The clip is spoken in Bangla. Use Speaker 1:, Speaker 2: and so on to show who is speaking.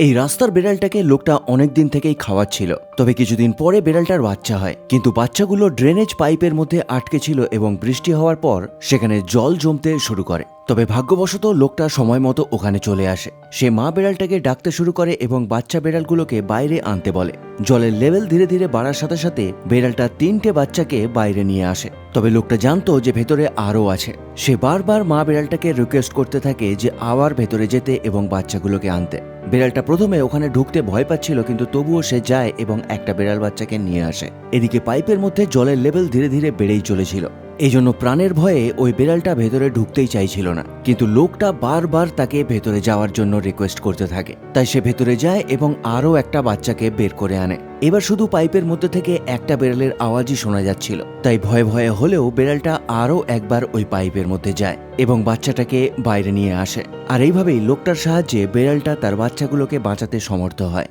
Speaker 1: এই রাস্তার বেড়ালটাকে লোকটা অনেক দিন থেকেই খাওয়াচ্ছিল। তবে কিছুদিন পরে বেড়ালটার বাচ্চা হয়, কিন্তু বাচ্চাগুলো ড্রেনেজ পাইপের মধ্যে আটকে ছিল এবং বৃষ্টি হওয়ার পর সেখানে জল জমতে শুরু করে। তবে ভাগ্যবশত লোকটা সময় মতো ওখানে চলে আসে। সে মা বেড়ালটাকে ডাকতে শুরু করে এবং বাচ্চা বেড়ালগুলোকে বাইরে আনতে বলে। জলের লেভেল ধীরে ধীরে বাড়ার সাথে সাথে বেড়ালটা 3টে বাচ্চাকে বাইরে নিয়ে আসে। তবে লোকটা জানতো যে ভেতরে আরও আছে। সে বারবার মা বেড়ালটাকে রিকোয়েস্ট করতে থাকে যে আবার ভেতরে যেতে এবং বাচ্চাগুলোকে আনতে। বেড়ালটা প্রথমে ওখানে ঢুকতে ভয় পাচ্ছিল, কিন্তু তবুও সে যায় এবং একটা বেড়াল বাচ্চাকে নিয়ে আসে। এদিকে পাইপের মধ্যে জলের লেভেল ধীরে ধীরে বেড়েই চলেছিল। এই জন্য প্রাণের ভয়ে ওই বেড়ালটা ভেতরে ঢুকতেই চাইছিল না, কিন্তু লোকটা বারবার তাকে ভেতরে যাওয়ার জন্য রিকোয়েস্ট করতে থাকে। তাই সে ভেতরে যায় এবং আরও একটা বাচ্চাকে বের করে আনে। এবার শুধু পাইপের মধ্যে থেকে একটা বেড়ালের আওয়াজই শোনা যাচ্ছিল। তাই ভয়ে ভয়ে হলেও বেড়ালটা আরও একবার ওই পাইপের মধ্যে যায় এবং বাচ্চাটাকে বাইরে নিয়ে আসে। আর এইভাবেই লোকটার সাহায্যে বেড়ালটা তার বাচ্চাগুলোকে বাঁচাতে সমর্থ হয়।